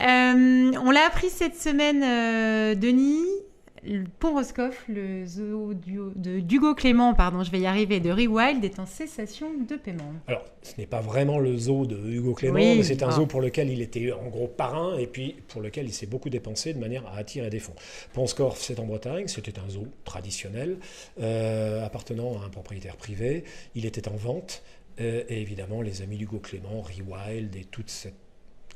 On l'a appris cette semaine, Denis. Le Pont Roscoff, le zoo d'Hugo Clément, je vais y arriver, de Rewild, est en cessation de paiement. Alors, ce n'est pas vraiment le zoo de Hugo Clément, mais c'est un zoo pour lequel il était en gros parrain et puis pour lequel il s'est beaucoup dépensé de manière à attirer des fonds. Pont Roscoff, c'est en Bretagne, c'était un zoo traditionnel appartenant à un propriétaire privé. Il était en vente et évidemment les amis d'Hugo Clément, Rewild et toute cette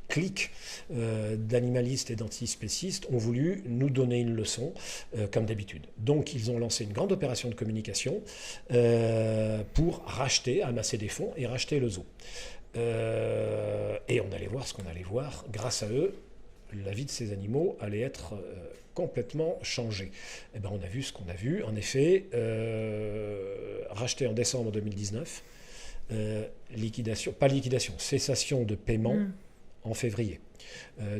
clique d'animalistes et d'antispécistes ont voulu nous donner une leçon, comme d'habitude. Donc, ils ont lancé une grande opération de communication pour amasser des fonds et racheter le zoo. Et on allait voir ce qu'on allait voir. Grâce à eux, la vie de ces animaux allait être complètement changée. Et ben, on a vu ce qu'on a vu. En effet, racheté en décembre 2019, cessation de paiement en février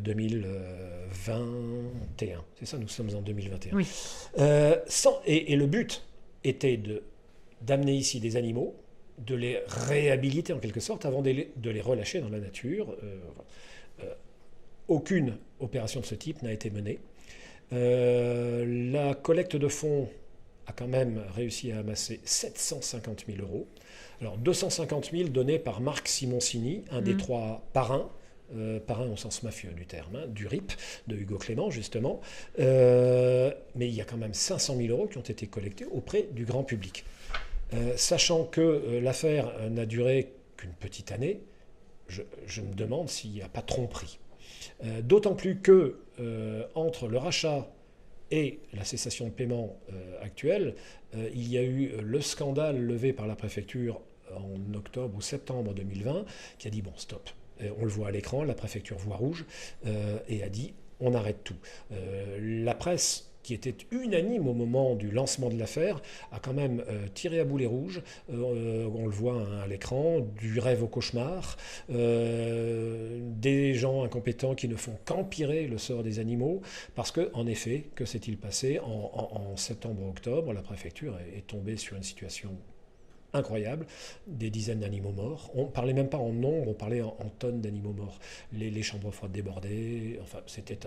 2021. C'est ça, nous sommes en 2021. Oui. Et le but était d'amener ici des animaux, de les réhabiliter en quelque sorte avant de les relâcher dans la nature. Aucune opération de ce type n'a été menée. La collecte de fonds a quand même réussi à amasser 750 000 €. Alors 250 000 donnés par Marc Simoncini, un des 3 parrains, parrain au sens mafieux du terme, du RIP, de Hugo Clément justement. Mais il y a quand même 500 000 € qui ont été collectés auprès du grand public. Sachant que l'affaire n'a duré qu'une petite année, je me demande s'il n'y a pas tromperie. D'autant plus que entre le rachat et la cessation de paiement actuelle, il y a eu le scandale levé par la préfecture en octobre ou septembre 2020 qui a dit bon stop. On le voit à l'écran, la préfecture voit rouge et a dit on arrête tout. La presse, qui était unanime au moment du lancement de l'affaire, a quand même tiré à boulet rouge, on le voit à l'écran, du rêve au cauchemar, des gens incompétents qui ne font qu'empirer le sort des animaux, parce que, en effet, que s'est-il passé en septembre-octobre, la préfecture est tombée sur une situation incroyable, des dizaines d'animaux morts. On ne parlait même pas en nombre, on parlait en tonnes d'animaux morts. Les chambres froides débordées, enfin, c'était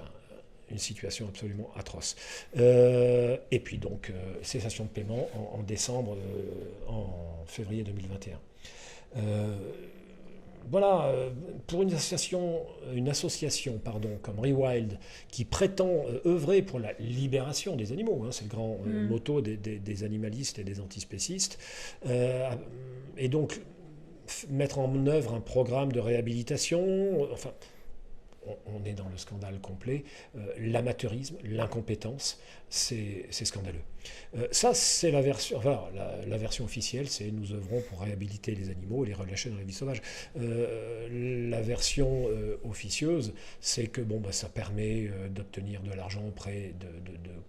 une situation absolument atroce. Et puis donc, cessation de paiement en décembre, en février 2021. Voilà, pour une association comme Rewild, qui prétend œuvrer pour la libération des animaux, c'est le grand motto des animalistes et des antispécistes, et donc mettre en œuvre un programme de réhabilitation, enfin, on est dans le scandale complet. L'amateurisme, l'incompétence, c'est scandaleux. Ça, c'est la version, la version officielle, c'est nous œuvrons pour réhabiliter les animaux et les relâcher dans la vie sauvage. La version officieuse, c'est que ça permet d'obtenir de l'argent auprès de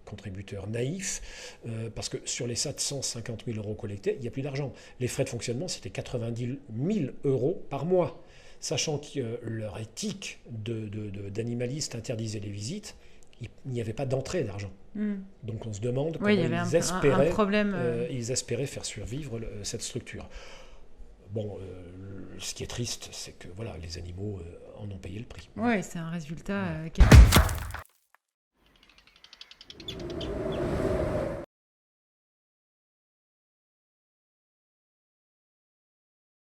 contributeurs naïfs, parce que sur les 750 000 € collectés, il n'y a plus d'argent. Les frais de fonctionnement, c'était 90 000 € par mois. Sachant que leur éthique d'animaliste interdisait les visites, il n'y avait pas d'entrée d'argent. Donc on se demande comment ils espéraient faire survivre cette structure. Bon, ce qui est triste, c'est que les animaux en ont payé le prix. Oui, c'est un résultat...